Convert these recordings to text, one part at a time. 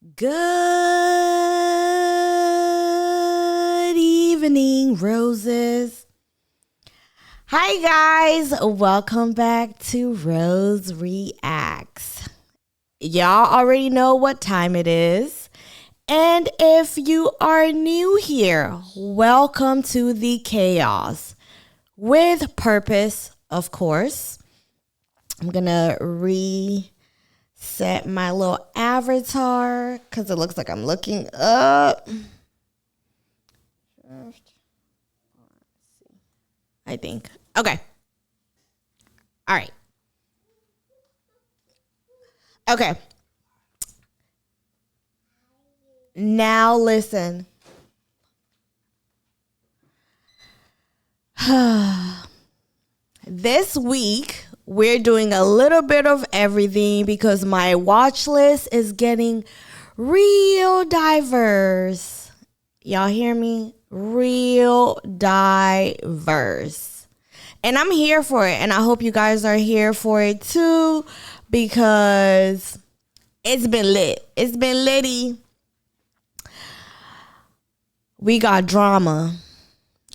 Good evening, roses. Hi, guys. Welcome back to Rose Reacts. Y'all already know what time it is. And if you are new here, welcome to the chaos. With purpose, of course. I'm going to reset my little avatar because it looks like I'm looking up. I think. Okay. All right. Okay. Now listen. This week, we're doing a little bit of everything because my watch list is getting real diverse. Y'all hear me? Real diverse. And I'm here for it. And I hope you guys are here for it too, because it's been lit. It's been litty. We got drama.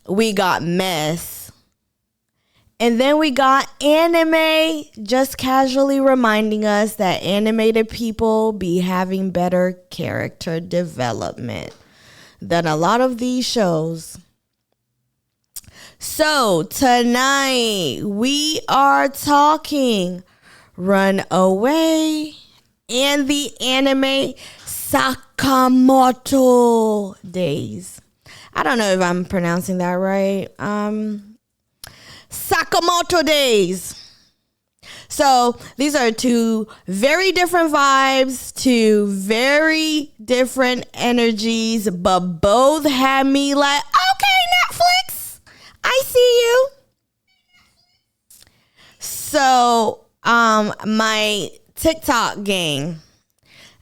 We got mess. And then we got anime, just casually reminding us that animated people be having better character development than a lot of these shows. So tonight we are talking Runaway and the anime Sakamoto Days. I don't know if I'm pronouncing that right. Sakamoto Days. So these are two very different vibes, two very different energies, but both had me like, okay, Netflix, I see you. So my TikTok gang,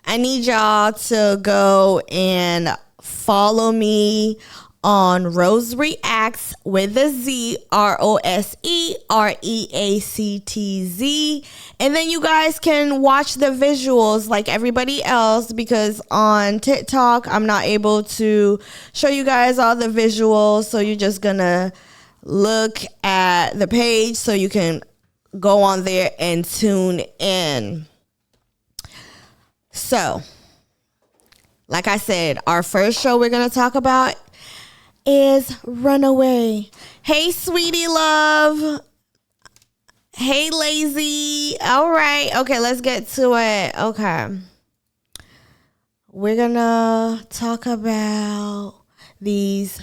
I need y'all to go and follow me on Rose Reacts with a Z, RoseReactz. And then you guys can watch the visuals like everybody else, because on TikTok, I'm not able to show you guys all the visuals. So you're just gonna look at the page so you can go on there and tune in. So, like I said, our first show we're gonna talk about is Runaway. Hey, sweetie love. Hey, lazy. All right. Okay, let's get to it. Okay. We're gonna talk about this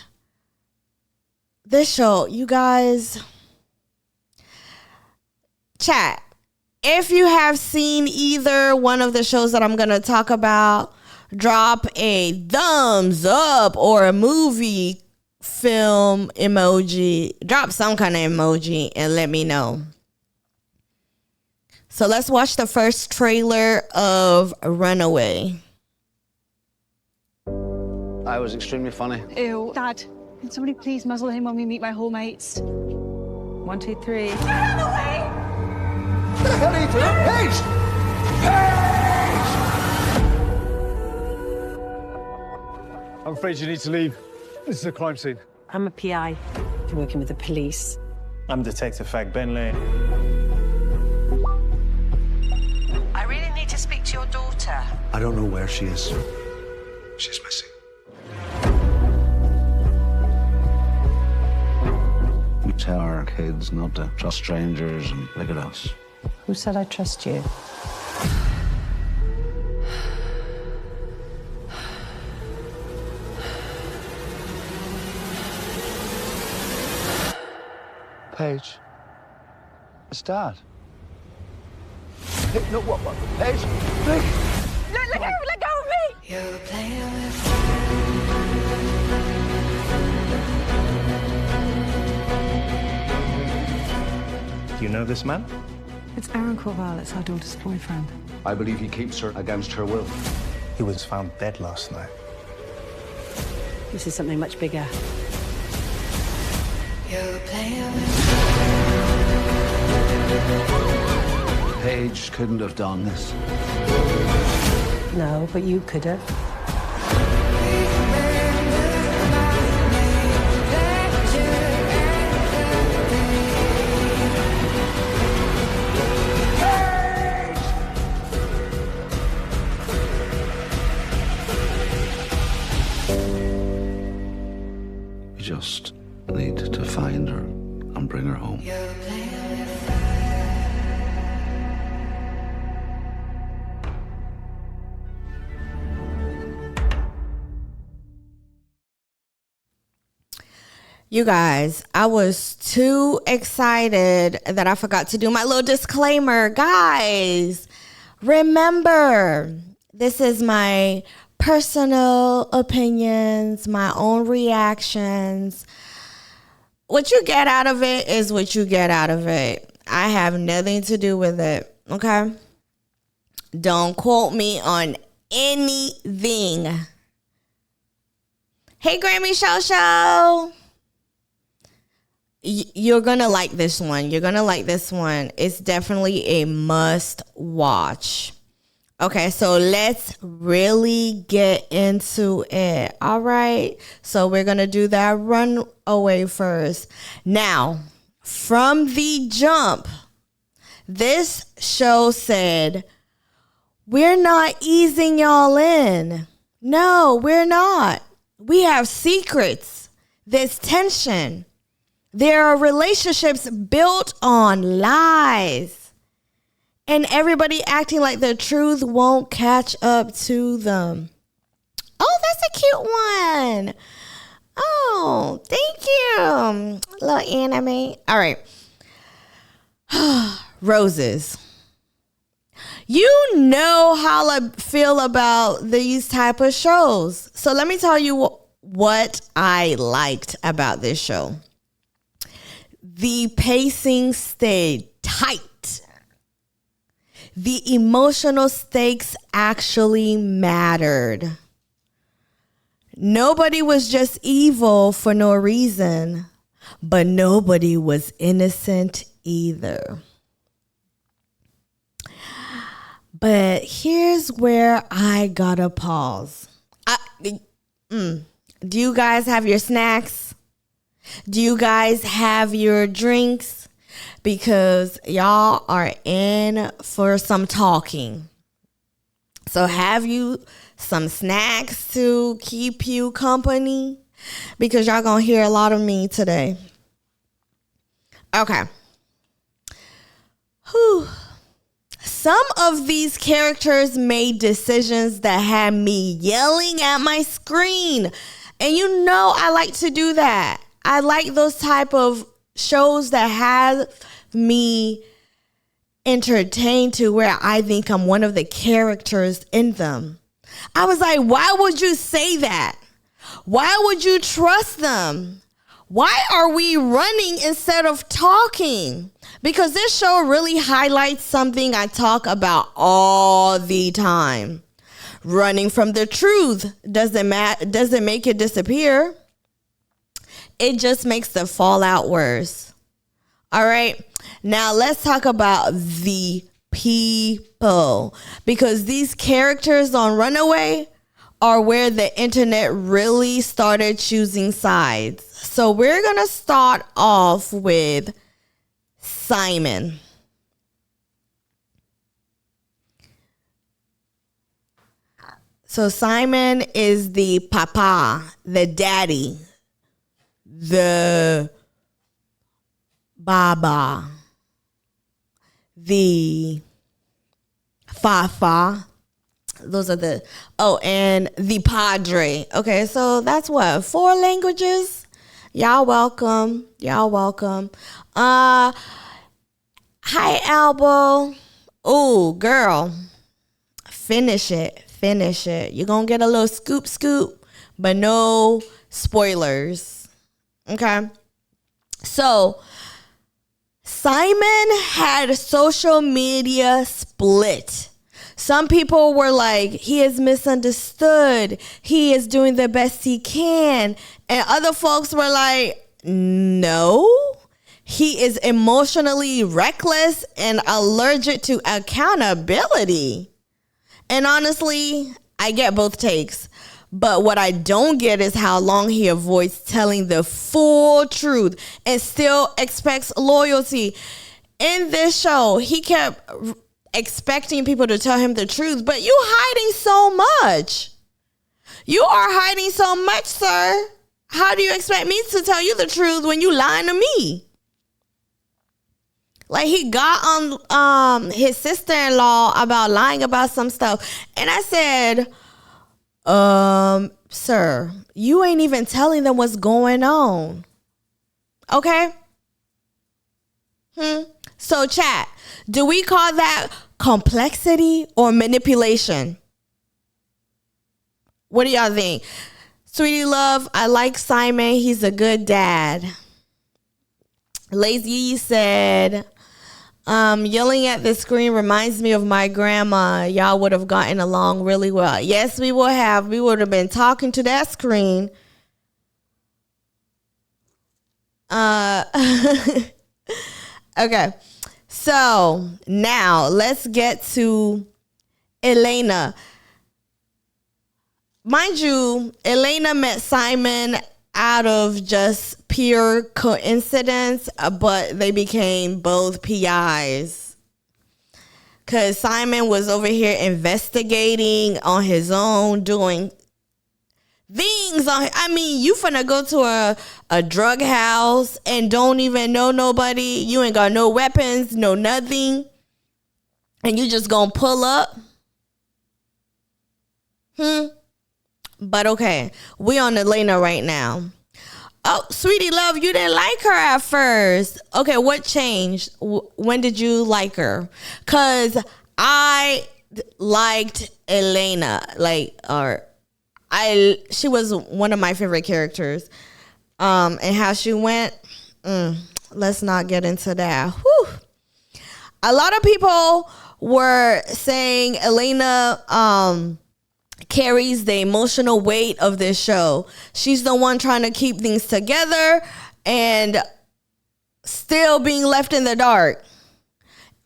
show. You guys, chat. If you have seen either one of the shows that I'm gonna talk about, drop a thumbs up or a movie film emoji. Drop some kind of emoji and let me know. So let's watch the first trailer of Runaway. I was extremely funny. Ew. Dad, can somebody please muzzle him when we meet my hall mates? 1, 2, 3. Get out of the way! What the hell are you doing? Paige! I'm afraid you need to leave. This is a crime scene. I'm a PI. You're working with the police. I'm Detective Fag Benley. I really need to speak to your daughter. I don't know where she is. She's missing. We tell our kids not to trust strangers, and look at us. Who said I trust you? Paige. It's Dad. Hey, no, what? Paige? Look! Let go of me! You're playing with Do you know this man? It's Aaron Corval. It's our daughter's boyfriend. I believe he keeps her against her will. He was found dead last night. This is something much bigger. you're playing with Paige couldn't have done this. No, but you could have. You just need to find her and bring her home. You guys, I was too excited that I forgot to do my little disclaimer. Guys, remember, this is my personal opinions, my own reactions. What you get out of it is what you get out of it. I have nothing to do with it, okay? Don't quote me on anything. Hey, Grammy Show. You're going to like this one. You're going to like this one. It's definitely a must watch. Okay, so let's really get into it. All right. So we're going to do that runaway first. Now, from the jump, this show said, we're not easing y'all in. No, we're not. We have secrets. There's tension. There are relationships built on lies. And everybody acting like the truth won't catch up to them. Oh, that's a cute one. Oh, thank you. Little anime. All right. Roses. You know how I feel about these type of shows. So let me tell you what I liked about this show. The pacing stayed tight. The emotional stakes actually mattered. Nobody was just evil for no reason, but nobody was innocent either. But here's where I gotta pause. Do you guys have your snacks? Do you guys have your drinks? Because y'all are in for some talking. So have you some snacks to keep you company? Because y'all gonna hear a lot of me today. Okay. Whew. Some of these characters made decisions that had me yelling at my screen. And you know I like to do that. I like those type of shows that have me entertained to where I think I'm one of the characters in them. I was like, why would you say that? Why would you trust them? Why are we running instead of talking? Because this show really highlights something I talk about all the time. Running from the truth doesn't make it disappear. It just makes the fallout worse. All right. Now let's talk about the people. Because these characters on Runaway are where the internet really started choosing sides. So we're going to start off with Simon. So Simon is the papa, the daddy, the baba, the fafa. Those are the, and the padre. Okay, so that's what, 4 languages? Y'all welcome. Y'all welcome. Hi, Albo. Ooh, girl. Finish it. Finish it. You're going to get a little scoop, but no spoilers. Okay? So, Simon had social media split. Some people were like, he is misunderstood. He is doing the best he can. And other folks were like, no, he is emotionally reckless and allergic to accountability. And honestly, I get both takes. But what I don't get is how long he avoids telling the full truth and still expects loyalty. In this show, he kept expecting people to tell him the truth, but you hiding so much. You are hiding so much, sir. How do you expect me to tell you the truth when you lying to me? Like, he got on his sister-in-law about lying about some stuff. And I said, sir, you ain't even telling them what's going on. Okay? So, chat, do we call that complexity or manipulation? What do y'all think? Sweetie Love, I like Simon. He's a good dad. Lazy said, yelling at the screen reminds me of my grandma. Y'all would have gotten along really well. Yes, we would have. We would have been talking to that screen. Okay. So now let's get to Elena. Mind you, Elena met Simon out of just pure coincidence, but they became both PIs. Because Simon was over here investigating on his own, doing things you finna go to a drug house and don't even know nobody. You ain't got no weapons, no nothing. And you just gonna pull up? But okay, we on Elena right now. Oh, Sweetie Love, you didn't like her at first. Okay, what changed? When did you like her? Because I liked Elena. She was one of my favorite characters. And how she went, let's not get into that. Whew. A lot of people were saying Elena carries the emotional weight of this show. She's the one trying to keep things together and still being left in the dark.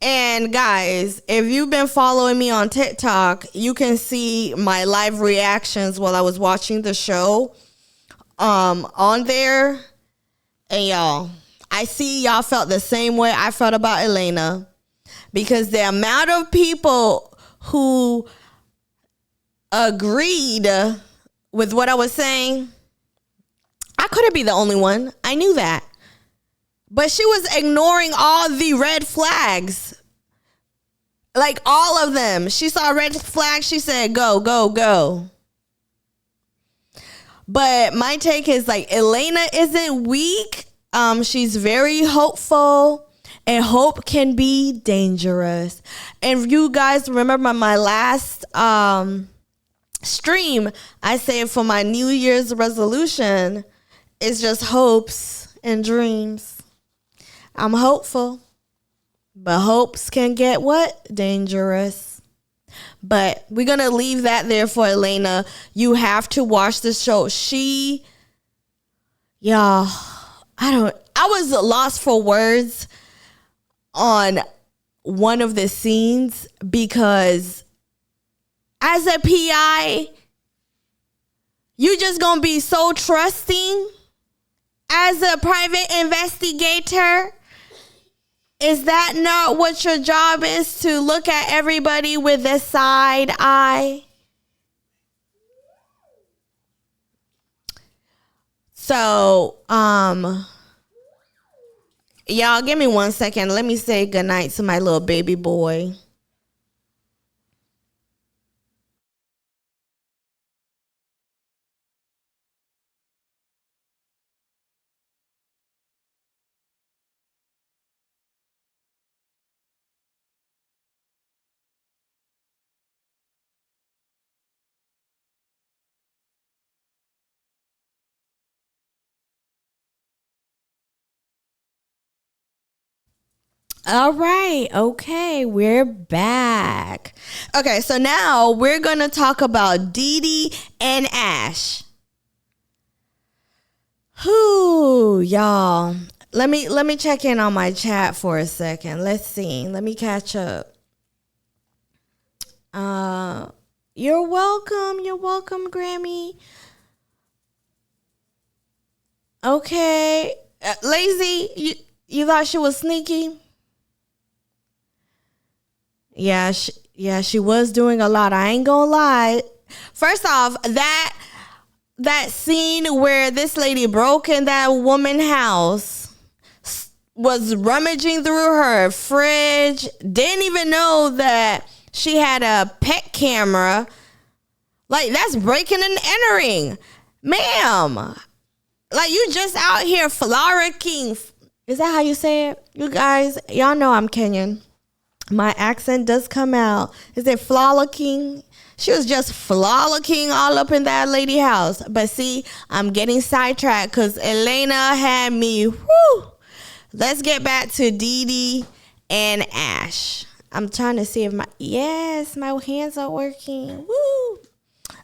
And guys, if you've been following me on TikTok, you can see my live reactions while I was watching the show on there. And y'all, I see y'all felt the same way I felt about Elena, because the amount of people who agreed with what I was saying, I couldn't be the only one. I knew that. But she was ignoring all the red flags. Like, all of them. She saw a red flag. She said, go, go, go. But my take is, like, Elena isn't weak. She's very hopeful. And hope can be dangerous. And you guys remember my last stream, I said for my New Year's resolution, it's just hopes and dreams. I'm hopeful, but hopes can get what? Dangerous. But we're going to leave that there for Elena. You have to watch the show. Y'all, I was lost for words on one of the scenes, because as a PI, you just gonna be so trusting as a private investigator. Is that not what your job is, to look at everybody with a side eye? So, y'all give me 1 second. Let me say goodnight to my little baby boy. All right. Okay. We're back. Okay. So now we're going to talk about Dee Dee and Ash. Whew, y'all. Let me check in on my chat for a second. Let's see. Let me catch up. You're welcome. You're welcome, Grammy. Okay. Lazy, you thought she was sneaky? Yeah, she was doing a lot. I ain't gonna lie. First off, that scene where this lady broke in that woman's house, was rummaging through her fridge, didn't even know that she had a pet camera. Like, that's breaking and entering. Ma'am. Like, you just out here flarking. Is that how you say it? You guys, y'all know I'm Kenyan. My accent does come out. Is it flarking? She was just flarking all up in that lady house. But see, I'm getting sidetracked because Elena had me. Whoo. Let's get back to Dee Dee and Ash. I'm trying to see if my hands are working. Woo.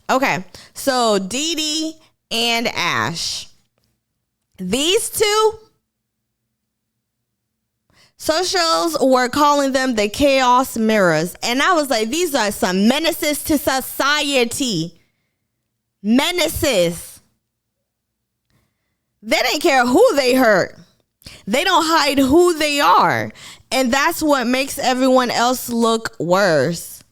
Okay, so Dee Dee and Ash. These two, socials were calling them the chaos mirrors. And I was like, these are some menaces to society. Menaces. They didn't care who they hurt. They don't hide who they are. And that's what makes everyone else look worse.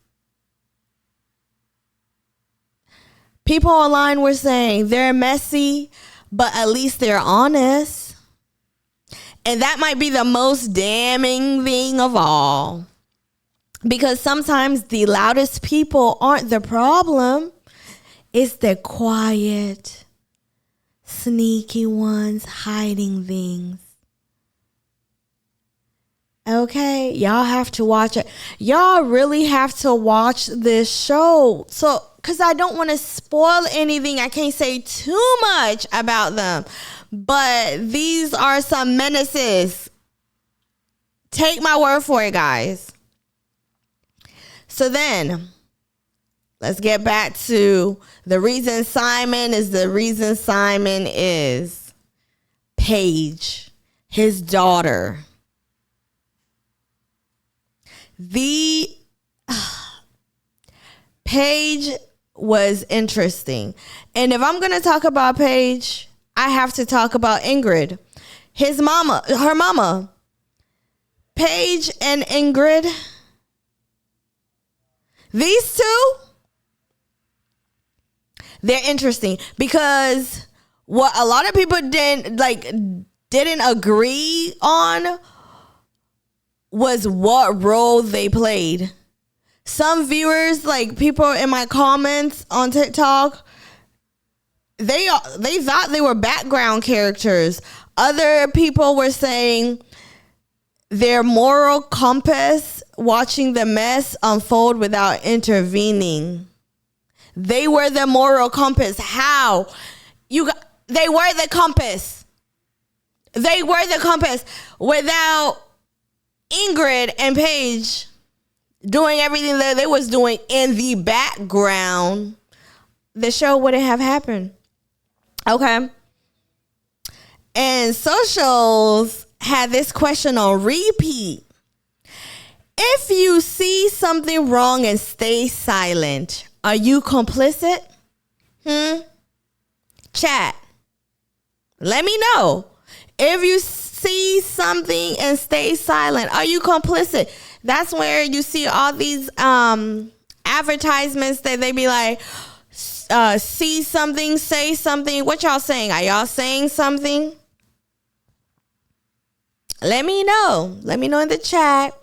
People online were saying they're messy, but at least they're honest. And that might be the most damning thing of all. Because sometimes the loudest people aren't the problem. It's the quiet, sneaky ones hiding things. Okay, y'all have to watch it. Y'all really have to watch this show. So, because I don't want to spoil anything. I can't say too much about them. But these are some menaces. Take my word for it, guys. So then, let's get back to the reason Simon is the reason Simon is. Paige, his daughter. Paige was interesting. And if I'm going to talk about Paige, I have to talk about Ingrid. Her mama. Paige and Ingrid. These two, they're interesting because what a lot of people didn't agree on was what role they played. Some viewers, like people in my comments on TikTok, they thought they were background characters. Other people were saying their moral compass, watching the mess unfold without intervening. They were the moral compass. How? They were the compass. They were the compass. Without Ingrid and Paige doing everything that they was doing in the background, the show wouldn't have happened. Okay. And socials had this question on repeat. If you see something wrong and stay silent, are you complicit? Chat. Let me know. If you see something and stay silent, are you complicit? That's where you see all these advertisements that they be like, see something, say something. What y'all saying? Are y'all saying something? Let me know. Let me know in the chat.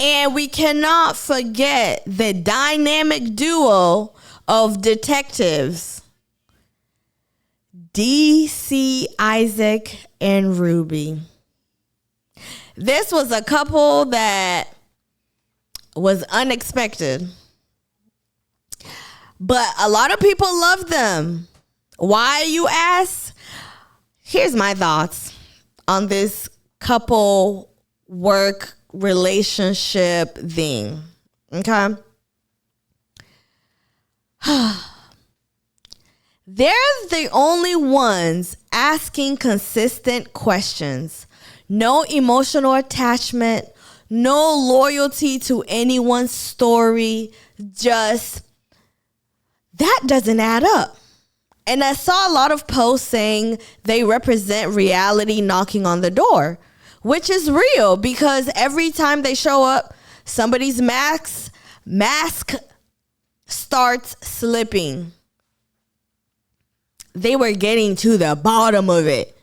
And we cannot forget the dynamic duo of detectives, DC Isaac and Ruby. This was a couple that was unexpected, but a lot of people loved them. Why, you ask? Here's my thoughts on this couple work relationship thing. Okay. They're the only ones asking consistent questions. No emotional attachment, no loyalty to anyone's story. Just that doesn't add up. And I saw a lot of posts saying they represent reality knocking on the door, which is real because every time they show up, somebody's mask starts slipping. They were getting to the bottom of it.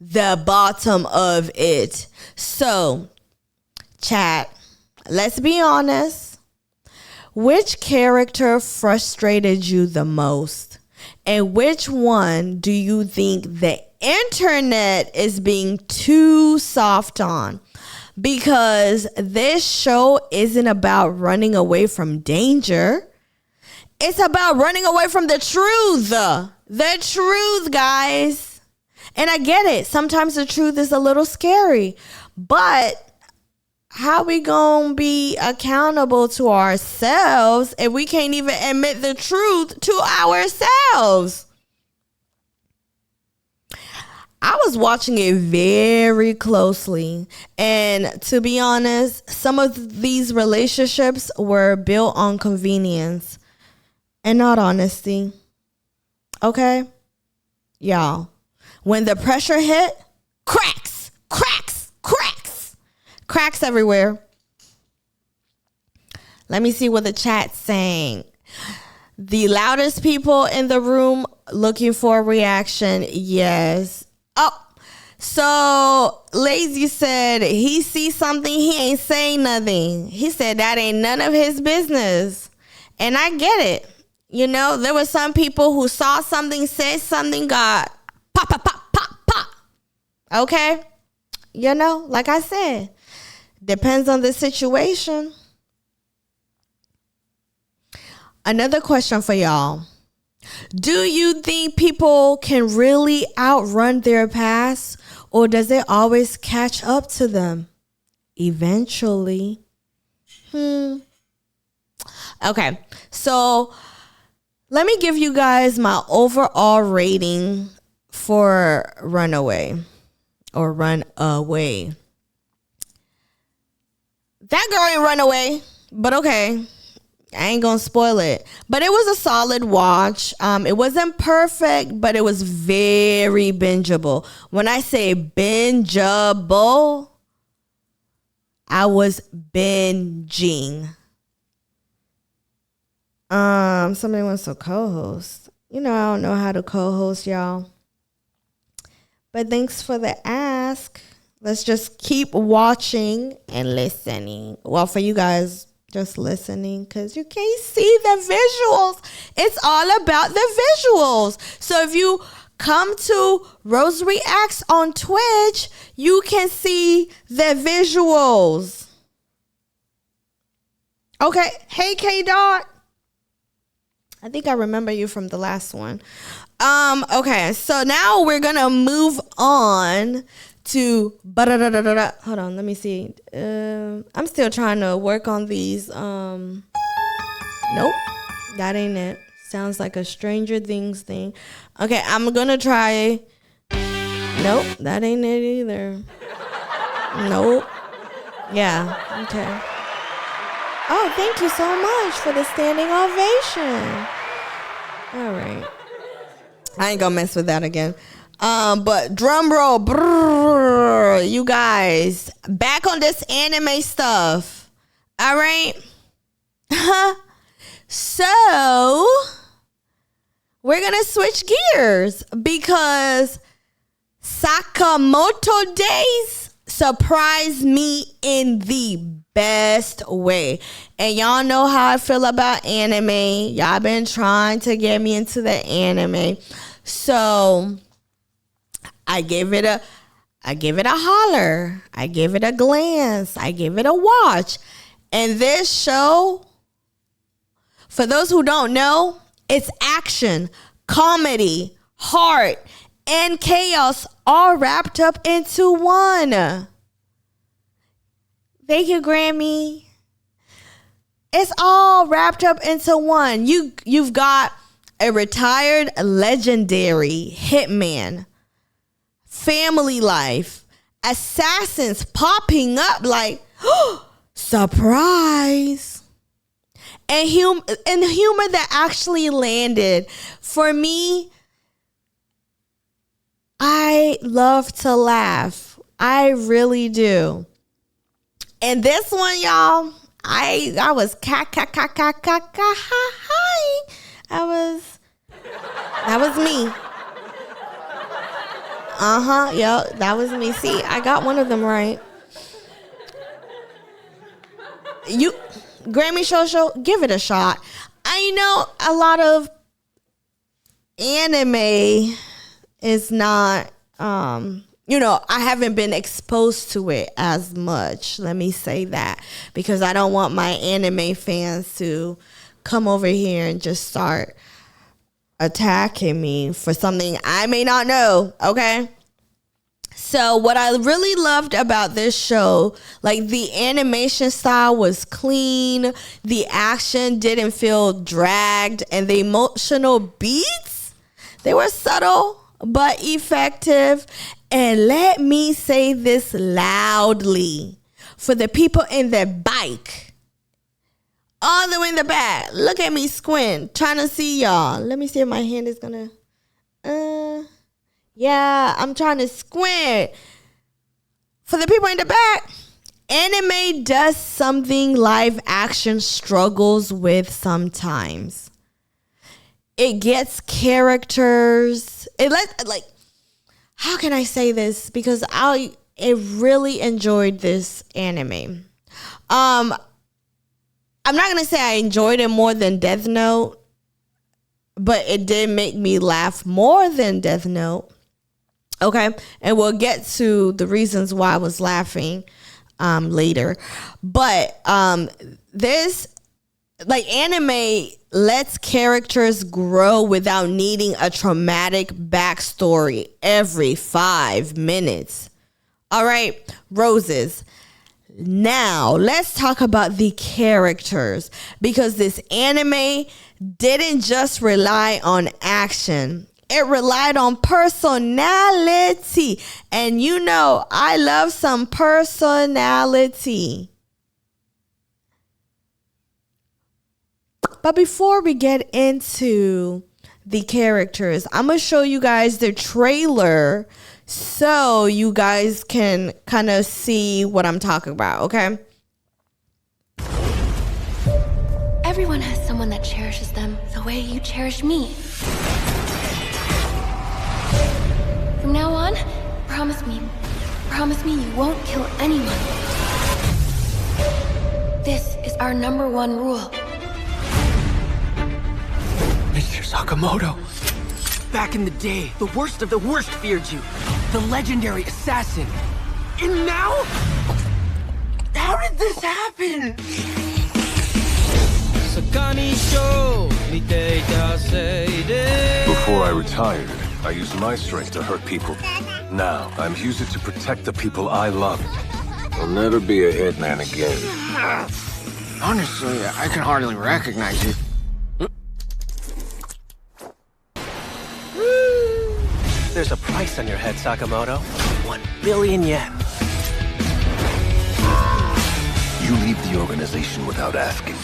The bottom of it. So, chat, let's be honest. Which character frustrated you the most? And which one do you think the internet is being too soft on? Because this show isn't about running away from danger. It's about running away from the truth. The truth, guys. And I get it. Sometimes the truth is a little scary. But how we gonna be accountable to ourselves if we can't even admit the truth to ourselves? I was watching it very closely. And to be honest, some of these relationships were built on convenience and not honesty. Okay? Y'all, when the pressure hit, cracks everywhere. Let me see what the chat's saying. The loudest people in the room looking for a reaction. Yes. Oh, so Lazy said he sees something, he ain't saying nothing. He said that ain't none of his business. And I get it. You know, there were some people who saw something, said something, got pop, pop, pop, pop, pop. Okay? You know, like I said, depends on the situation. Another question for y'all. Do you think people can really outrun their past, or does it always catch up to them eventually? Okay, so let me give you guys my overall rating for Runaway or Run Away. That girl ain't run away, but okay. I ain't gonna spoil it. But it was a solid watch. It wasn't perfect, but it was very bingeable. When I say bingeable, I was binging. Somebody wants to co-host. You know, I don't know how to co-host, y'all. But thanks for the ask. Let's just keep watching and listening. Well, for you guys, just listening, because you can't see the visuals. It's all about the visuals. So if you come to Rose Reacts on Twitch, you can see the visuals. Okay. Hey, K-Dot. I think I remember you from the last one. Okay, so now we're gonna move on to hold on, let me see. I'm still trying to work on these. Nope, that ain't it. Sounds like a Stranger Things thing. Okay, I'm gonna try. Nope, that ain't it either. Nope. Yeah, okay. Oh, thank you so much for the standing ovation. All right. I ain't gonna mess with that again. But drum roll, brrr, you guys, back on this anime stuff. All right. So we're gonna switch gears because Sakamoto Days surprised me in the best way. And y'all know how I feel about anime. Y'all been trying to get me into the anime. So I gave it a holler. I gave it a glance. I gave it a watch. And this show, for those who don't know, it's action, comedy, heart, and chaos all wrapped up into one. Thank you, Grammy. It's all wrapped up into one. You've got a retired legendary hitman, family life, assassins popping up like, Surprise. And humor that actually landed. For me, I love to laugh. I really do. And this one, y'all, I was that was me. Yep, that was me. See, I got one of them right. You, Grammy Show, give it a shot. I know a lot of anime is not, I haven't been exposed to it as much. Let me say that, because I don't want my anime fans to come over here and just start attacking me for something I may not know. Okay. So what I really loved about this show, like the animation style was clean, the action didn't feel dragged, and the emotional beats, they were subtle but effective. And let me say this loudly for the people in the bike, all the way in the back. Look at me squint, trying to see y'all. Let me see if my hand is gonna. Yeah, I'm trying to squint. For the people in the back, anime does something live action struggles with sometimes. It gets characters. How can I say this? Because I really enjoyed this anime. I'm not gonna say I enjoyed it more than Death Note, but it did make me laugh more than Death Note. Okay, and we'll get to the reasons why I was laughing later. But this, anime lets characters grow without needing a traumatic backstory every 5 minutes. All right, Roses. Now, let's talk about the characters, because this anime didn't just rely on action. It relied on personality. And I love some personality. But before we get into the characters, I'm going to show you guys the trailer so you guys can kind of see what I'm talking about, okay? Everyone has someone that cherishes them the way you cherish me. From now on, promise me you won't kill anyone. This is our #1 rule. Mr. Sakamoto, back in the day, the worst of the worst feared you. The legendary assassin. And now? How did this happen? Before I retired, I used my strength to hurt people. Now, I'm using it to protect the people I love. I'll never be a hitman again. Honestly, I can hardly recognize you. There's a price on your head, Sakamoto. 1 billion yen. You leave the organization without asking.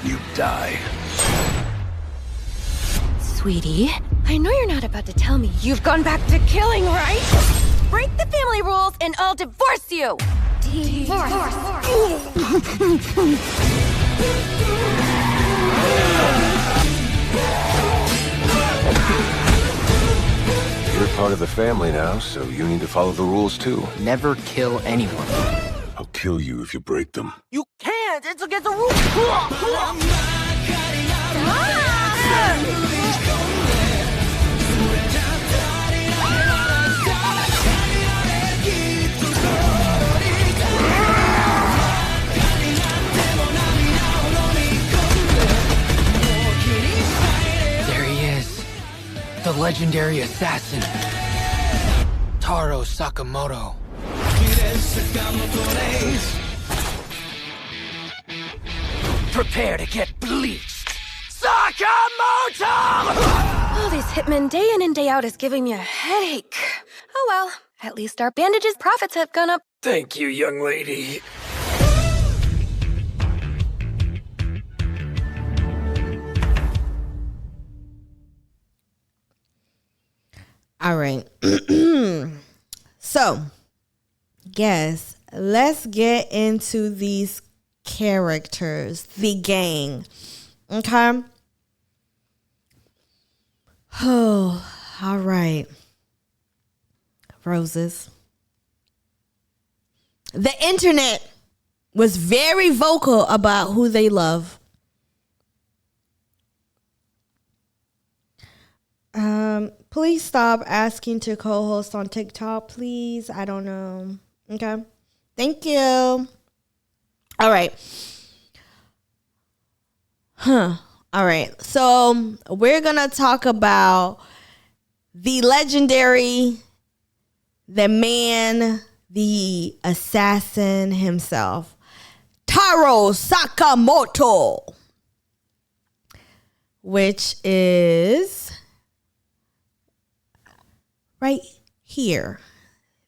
You die. Sweetie, I know you're not about to tell me you've gone back to killing, right? Break the family rules and I'll divorce you. Divorce. You're part of the family now, so you need to follow the rules too. Never kill anyone. I'll kill you if you break them. You can't! It's against the rules! There he is. The legendary assassin. Taro Sakamoto. Prepare to get bleached. Sakamoto! All these hitmen day in and day out is giving me a headache. Oh well, at least our bandages profits have gone up. Thank you, young lady. All right. So, yes, let's get into these characters, the gang. Okay. Oh, all right. Roses. The internet was very vocal about who they love. Please stop asking to co-host on TikTok, please. I don't know. Okay. Thank you. All right. All right. So we're going to talk about the legendary, the man, the assassin himself, Taro Sakamoto, which is right here.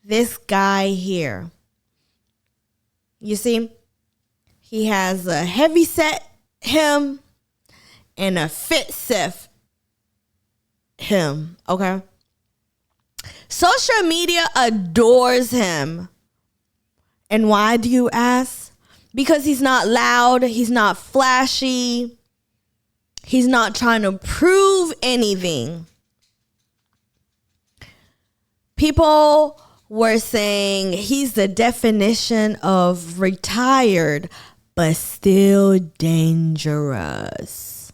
This guy here. You see, he has a heavy set him and a fit set him. Okay. Social media adores him. And why do you ask? Because he's not loud. He's not flashy. He's not trying to prove anything. People were saying he's the definition of retired, but still dangerous.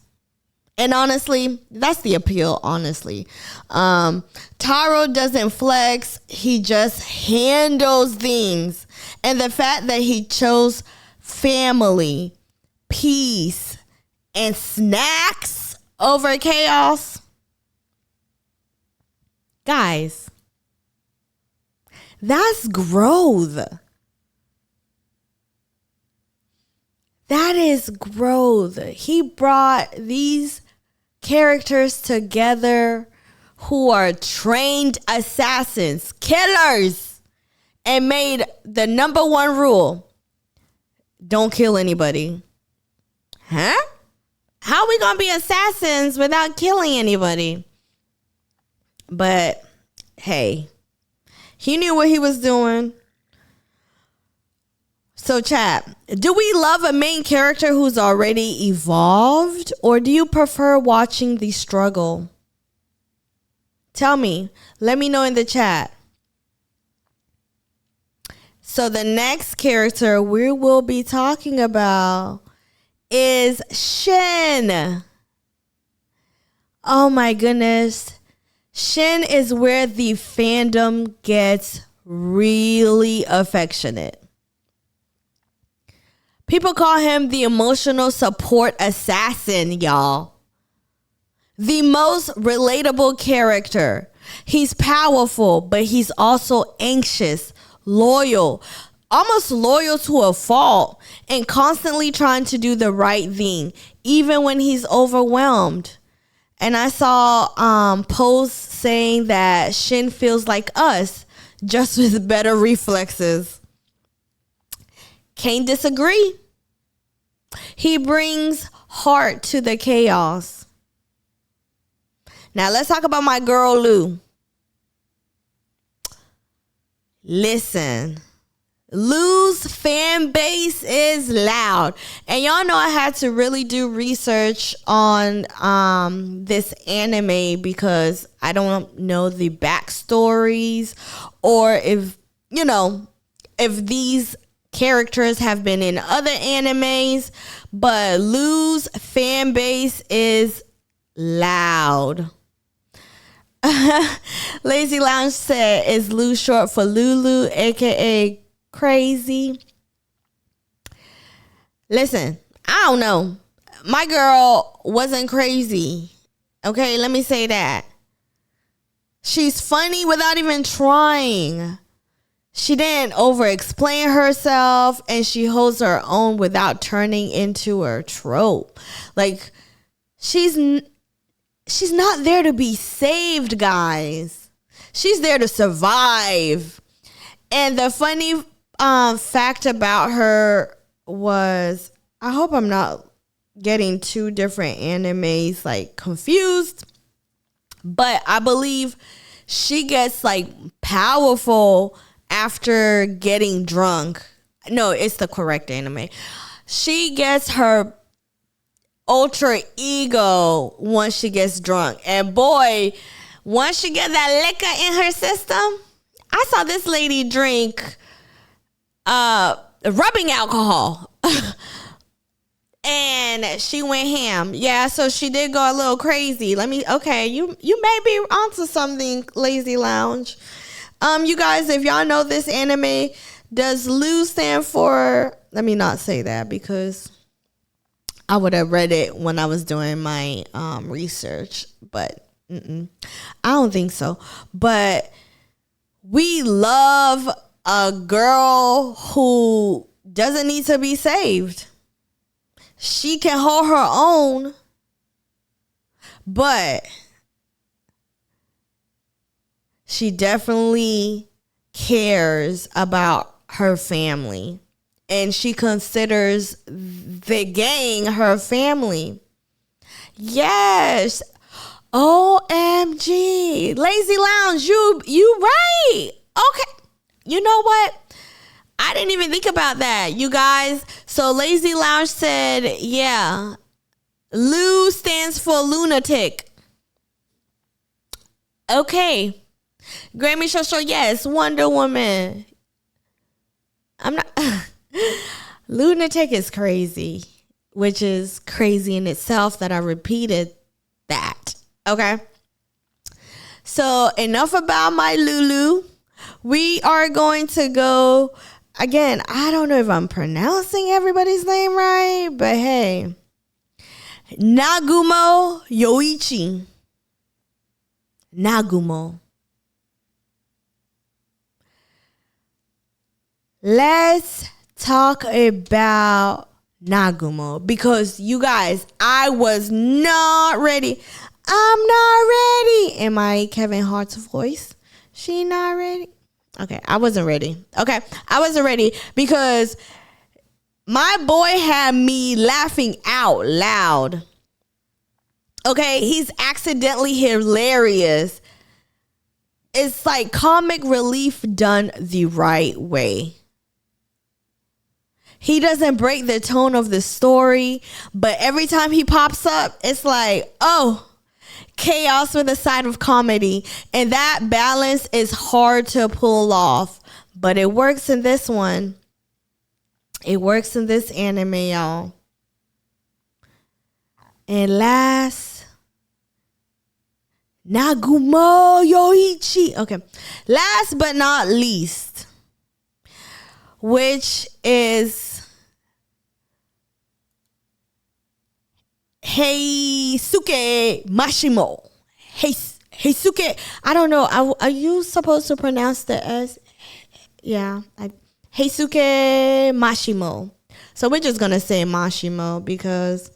And honestly, that's the appeal, honestly. Taro doesn't flex. He just handles things. And the fact that he chose family, peace, and snacks over chaos. Guys, that's growth. That is growth. He brought these characters together who are trained assassins, killers, and made the number one rule: don't kill anybody. Huh? How are we going to be assassins without killing anybody? But hey, he knew what he was doing. So chat, do we love a main character who's already evolved, or do you prefer watching the struggle? Tell me. Let me know in the chat. So the next character we will be talking about is Shin. Oh my goodness. Shin is where the fandom gets really affectionate. People call him the emotional support assassin, y'all. The most relatable character. He's powerful, but he's also anxious, loyal, almost loyal to a fault, and constantly trying to do the right thing, even when he's overwhelmed. And I saw posts saying that Shin feels like us, just with better reflexes. Can't disagree. He brings heart to the chaos. Now let's talk about my girl Lou. Listen, Lou's fan base is loud. And y'all know I had to really do research on this anime because I don't know the backstories, or if these characters have been in other animes, but Lou's fan base is loud. Lazy Lounge said, is Lou short for Lulu, aka crazy? Listen, I don't know. My girl wasn't crazy. Okay, let me say that. She's funny without even trying. She didn't over-explain herself, and she holds her own without turning into her trope. Like, she's not there to be saved, guys. She's there to survive. And the funny fact about her was, I hope I'm not getting two different animes like confused, but I believe she gets like powerful after getting drunk. No, it's the correct anime. She gets her ultra ego once she gets drunk. And boy, once she get that liquor in her system, I saw this lady drink rubbing alcohol. And she went ham. Yeah, so she did go a little crazy. You may be onto something, Lazy Lounge. You guys, if y'all know this anime, does Lu stand for, let me not say that because I would have read it when I was doing my research, but I don't think so. But we love a girl who doesn't need to be saved. She can hold her own, but she definitely cares about her family. And she considers the gang her family. Yes. OMG. Lazy Lounge, you right. Okay. You know what? I didn't even think about that, you guys. So Lazy Lounge said, yeah, Lu stands for lunatic. Okay. Grammy Shosho, yes. Wonder Woman. I'm not. Lunatic is crazy, which is crazy in itself that I repeated that. Okay. So enough about my Lulu. We are going to go. Again, I don't know if I'm pronouncing everybody's name right, but hey. Nagumo Yoichi. Nagumo. Let's talk about Nagumo because you guys, I was not ready. I'm not ready. Am I Kevin Hart's voice? She not ready? Okay, I wasn't ready. Okay, I wasn't ready because my boy had me laughing out loud. Okay, he's accidentally hilarious. It's like comic relief done the right way. He doesn't break the tone of the story, but every time he pops up, it's like, oh, chaos with a side of comedy. And that balance is hard to pull off, but it works in this one. It works in this anime, y'all. And last, Nagumo Yoichi. Okay. Last but not least, which is Heisuke Mashimo. Heisuke, I don't know. Are you supposed to pronounce the S? Yeah. Heisuke Mashimo. So we're just going to say Mashimo because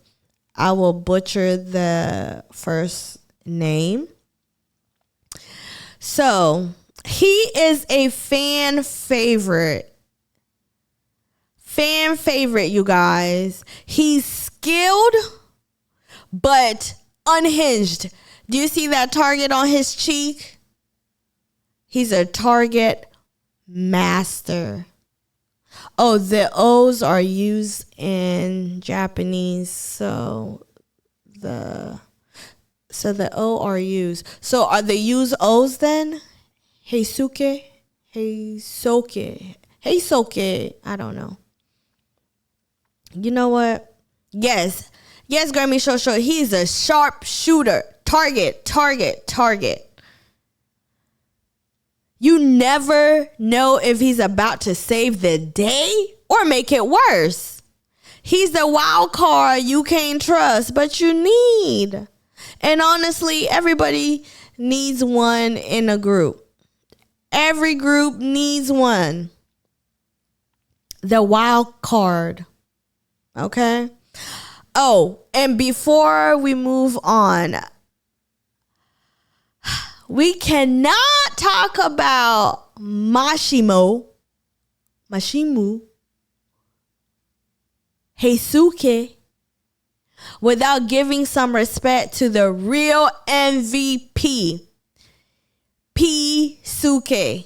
I will butcher the first name. So he is a fan favorite. Fan favorite, you guys. He's skilled, but unhinged. Do you see that target on his cheek? He's a target master. Oh, the O's are used in Japanese, so the O are used. So are they use O's then? Heisuke. I don't know. You know what? Yes, Grammy Shosho. He's a sharp shooter. Target. You never know if he's about to save the day or make it worse. He's the wild card you can't trust, but you need. And honestly, everybody needs one in a group. Every group needs one. The wild card. Okay? Oh, and before we move on, we cannot talk about Mashimu, Heisuke, without giving some respect to the real MVP, Piisuke.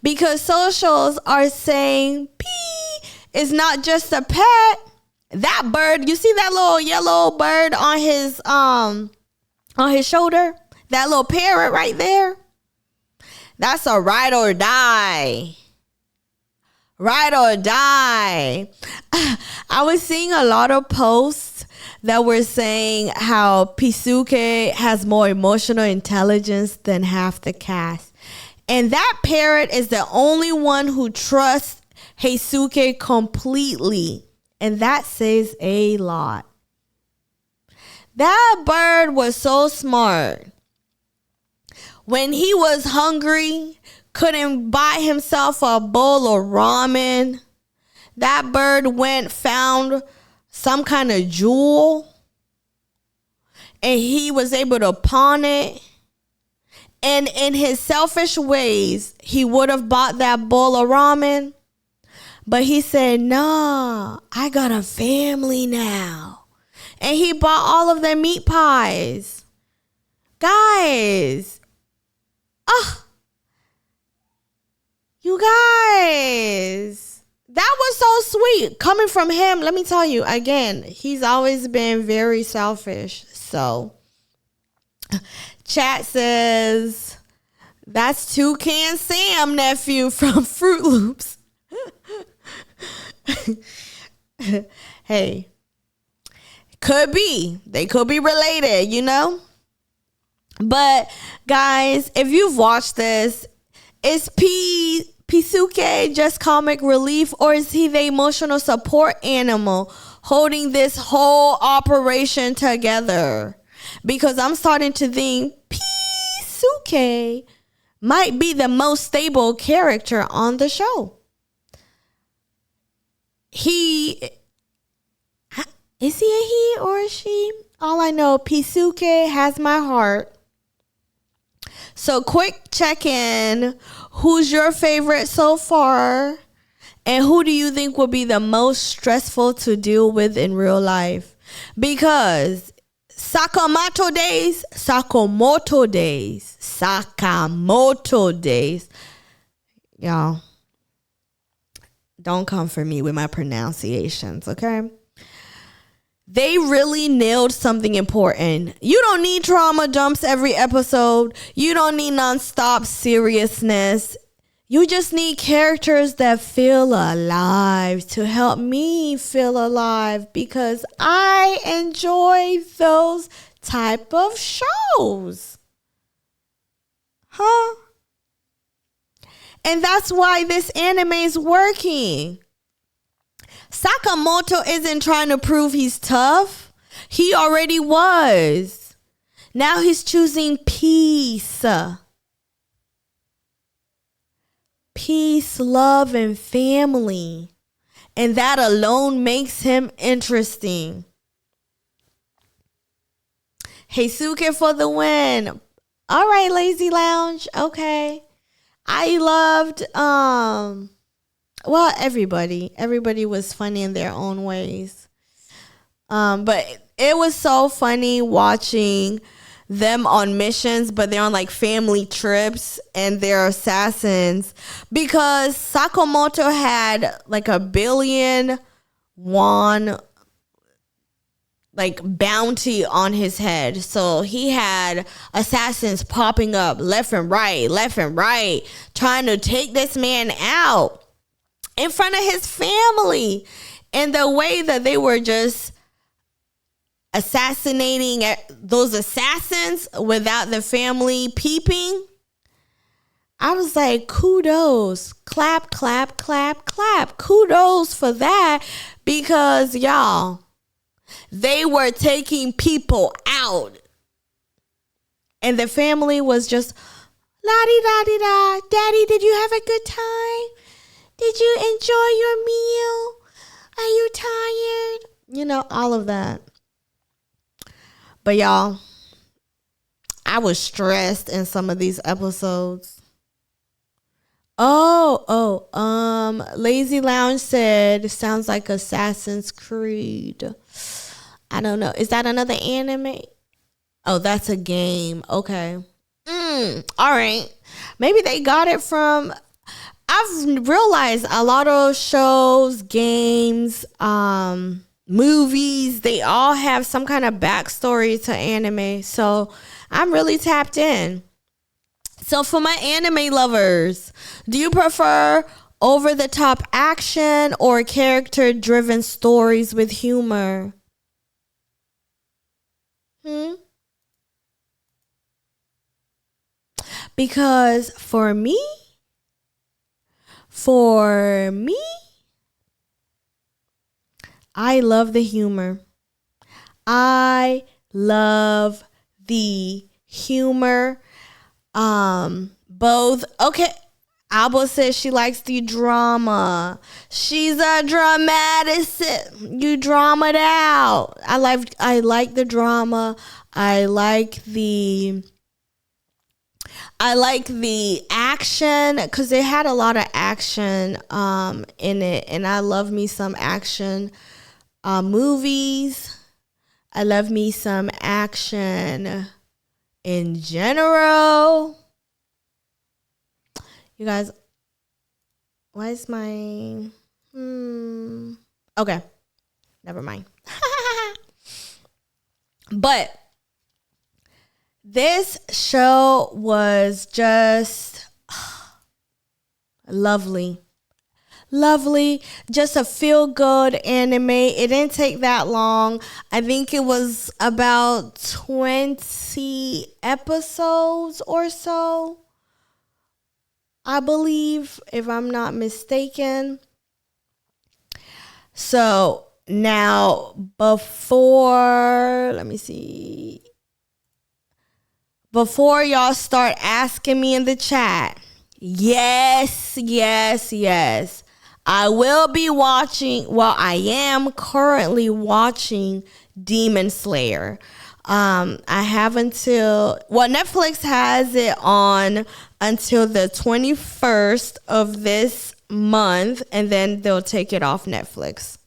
Because socials are saying P is not just a pet. That bird, you see that little yellow bird on his shoulder? That little parrot right there? That's a ride or die. Ride or die. I was seeing a lot of posts that were saying how Piisuke has more emotional intelligence than half the cast. And that parrot is the only one who trusts Heisuke completely. And that says a lot. That bird was so smart. When he was hungry, couldn't buy himself a bowl of ramen, that bird found some kind of jewel, and he was able to pawn it. And in his selfish ways, he would have bought that bowl of ramen. But he said, nah, I got a family now. And he bought all of their meat pies. Guys. You guys. That was so sweet. Coming from him, let me tell you, again, he's always been very selfish. So, chat says, that's Toucan Sam, nephew from Fruit Loops. Hey, could be. They could be related, you know? But, guys, if you've watched this, is Piisuke just comic relief, or is he the emotional support animal holding this whole operation together? Because I'm starting to think Piisuke might be the most stable character on the show. Is he a he or a she? All I know, Piisuke has my heart. So quick check-in. Who's your favorite so far? And who do you think will be the most stressful to deal with in real life? Because Sakamoto Days. Y'all, don't come for me with my pronunciations, okay? They really nailed something important. You don't need trauma dumps every episode. You don't need nonstop seriousness. You just need characters that feel alive to help me feel alive, because I enjoy those type of shows. Huh? And that's why this anime is working. Sakamoto isn't trying to prove he's tough. He already was. Now he's choosing peace. Peace, love, and family. And that alone makes him interesting. Heisuke for the win. All right, Lazy Lounge. Okay. I loved everybody was funny in their own ways. But it was so funny watching them on missions, but they're on like family trips and they're assassins, because Sakamoto had like 1 billion won like bounty on his head. So he had assassins popping up left and right, trying to take this man out in front of his family. And the way that they were just assassinating those assassins without the family peeping, I was like, kudos, clap, clap, clap, clap. Kudos for that, because y'all, they were taking people out. And the family was just, la-di-da-di-da. Daddy, did you have a good time? Did you enjoy your meal? Are you tired? You know, all of that. But y'all, I was stressed in some of these episodes. Lazy Lounge said, sounds like Assassin's Creed. I don't know. Is that another anime? Oh, that's a game. Okay. All right. Maybe they got it from. I've realized a lot of shows, games, movies, they all have some kind of backstory to anime. So I'm really tapped in. So for my anime lovers, do you prefer over the top action or character driven stories with humor? Because for me, I love the humor. I love the humor. Both. Okay. Alba says she likes the drama. She's a dramatist. You drama'd out. I like the drama. I like the action because they had a lot of action in it, and I love me some action movies. I love me some action in general. You guys, why is my okay, never mind. But this show was just lovely. Just a feel good anime. It didn't take that long. I think it was about 20 episodes or so, I believe, if I'm not mistaken. So now before y'all start asking me in the chat, yes, I will be watching, well, I am currently watching Demon Slayer. I have Netflix has it on until the 21st of this month, and then they'll take it off Netflix.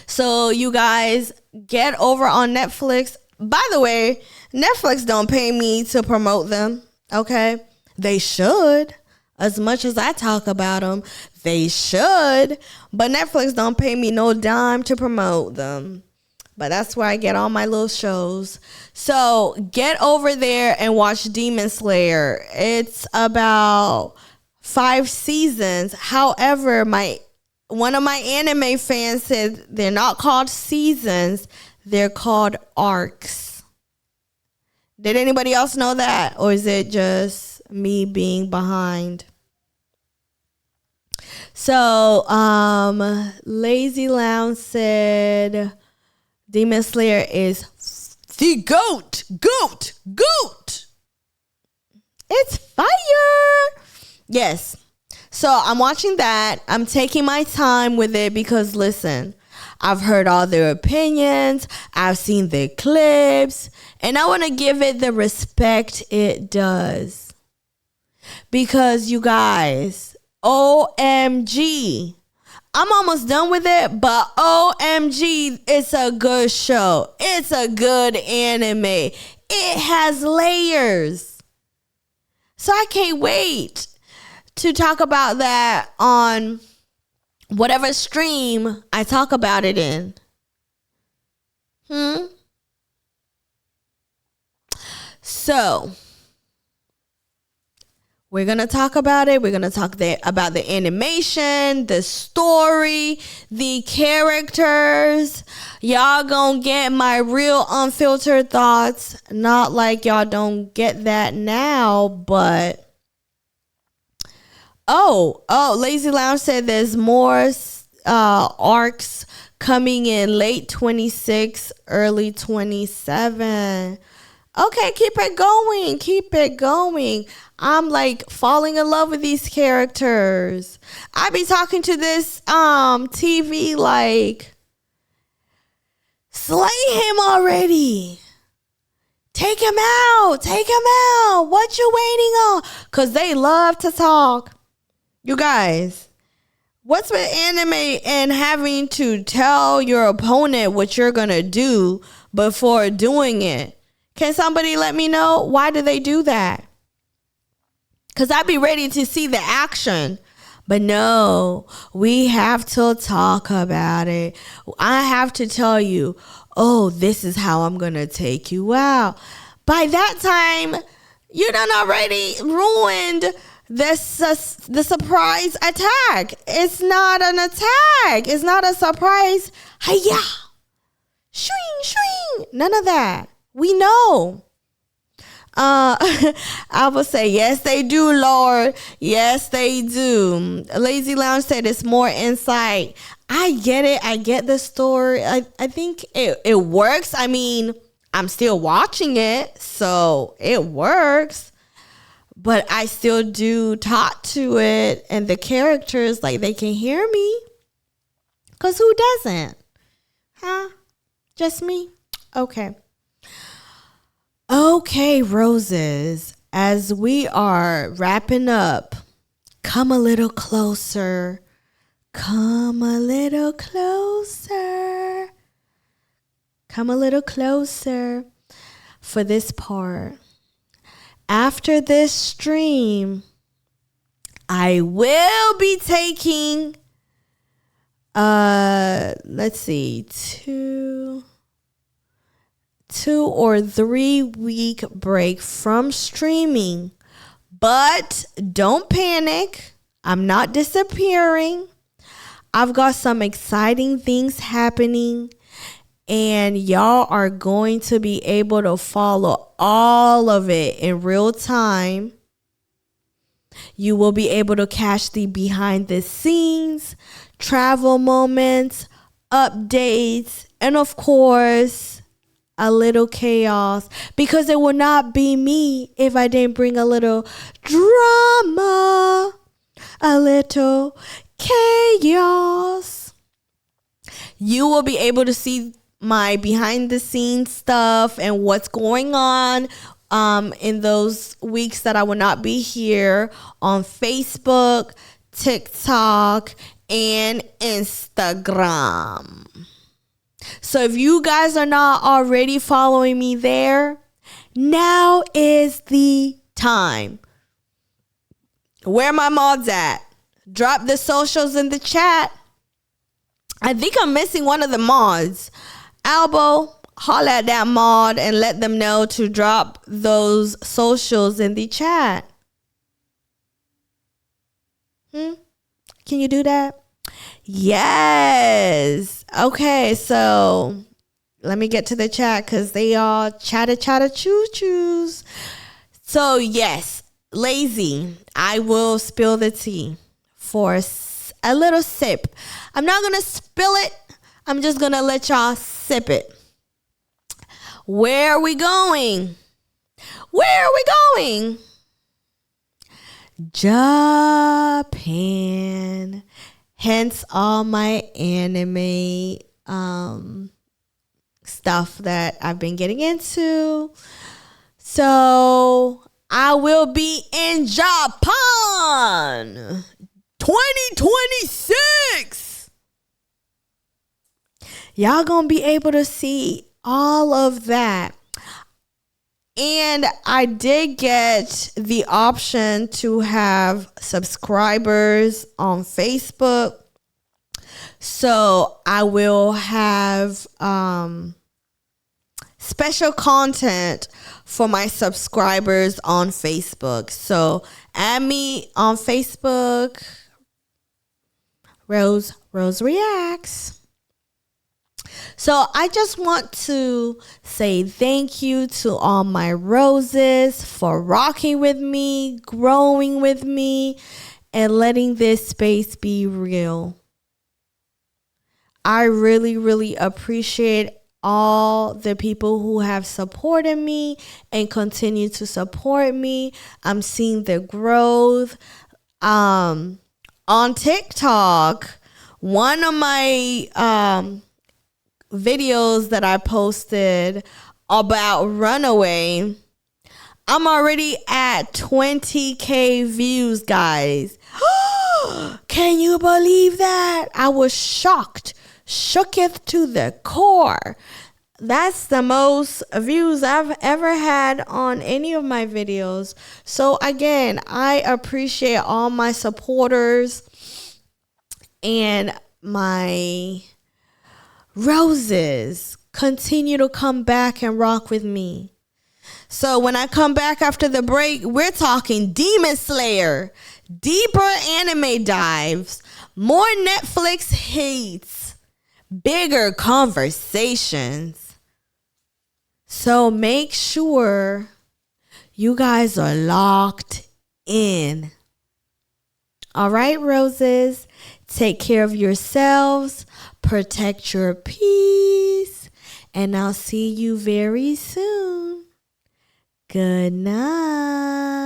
So you guys get over on Netflix. By the way, Netflix don't pay me to promote them, okay? They should. As much as I talk about them, they should. But Netflix don't pay me no dime to promote them. But that's where I get all my little shows. So get over there and watch Demon Slayer. It's about 5 seasons. However, one of my anime fans said they're not called seasons. They're called arcs. Did anybody else know that? Or is it just me being behind? So, Lazy Lounge said Demon Slayer is the goat. It's fire. Yes. So I'm watching that. I'm taking my time with it because, listen, I've heard all their opinions. I've seen their clips. And I want to give it the respect it does. Because, you guys, OMG. I'm almost done with it, but OMG, it's a good show. It's a good anime. It has layers. So I can't wait to talk about that on whatever stream I talk about it in. So we're going to talk about it. We're going to talk about the animation, the story, the characters. Y'all going to get my real unfiltered thoughts. Not like y'all don't get that now, but Lazy Lounge said there's more arcs coming in late 26, early 27. Okay, keep it going. I'm like falling in love with these characters. I be talking to this TV like, slay him already. Take him out. What you waiting on? Because they love to talk. You guys, what's with anime and having to tell your opponent what you're going to do before doing it? Can somebody let me know why do they do that? Because I'd be ready to see the action. But no, we have to talk about it. I have to tell you, oh, this is how I'm going to take you out. By that time, you done already ruined the surprise attack. It's not an attack. It's not a surprise. Hiya! Swing, swing. None of that. We know. I will say, yes, they do, Lord. Yes, they do. Lazy Lounge said it's more insight. I get it. I get the story. I think it works. I mean, I'm still watching it, so it works. But I still do talk to it and the characters like they can hear me. Because who doesn't? Huh? Just me? Okay. Okay, roses. As we are wrapping up, come a little closer. Come a little closer. Come a little closer for this part. After this stream, I will be taking, let's see, two or 3 week break from streaming. But don't panic. I'm not disappearing. I've got some exciting things happening. And y'all are going to be able to follow all of it in real time. You will be able to catch the behind the scenes, travel moments, updates, and of course, a little chaos. Because it will not be me if I didn't bring a little drama, a little chaos. You will be able to see my behind the scenes stuff and what's going on in those weeks that I will not be here on Facebook, TikTok, and Instagram. So if you guys are not already following me there, now is the time. Where my mods at? Drop the socials in the chat. I think I'm missing one of the mods. Albo, holla at that mod and let them know to drop those socials in the chat. Can you do that? Yes. Okay, so let me get to the chat because they all chatter choo-choos. So yes, Lazy, I will spill the tea for a little sip. I'm not going to spill it. I'm just going to let y'all sip it. Where are we going? Where are we going? Japan. Hence all my anime stuff that I've been getting into. So I will be in Japan 2026. Y'all gonna be able to see all of that. And I did get the option to have subscribers on Facebook. So I will have special content for my subscribers on Facebook. So add me on Facebook, Rose Reacts. So I just want to say thank you to all my roses for rocking with me, growing with me, and letting this space be real. I really, really appreciate all the people who have supported me and continue to support me. I'm seeing the growth. On TikTok, one of my videos that I posted about Runaway, I'm already at 20,000 views, guys. Can you believe that? I was shooketh to the core. that's the most views I've ever had on any of my videos. So again, I appreciate all my supporters and my roses. Continue to come back and rock with me. So when I come back after the break, we're talking Demon Slayer, deeper anime dives, more Netflix hates, bigger conversations. So make sure you guys are locked in. All right, roses, take care of yourselves, protect your peace, and I'll see you very soon. Good night.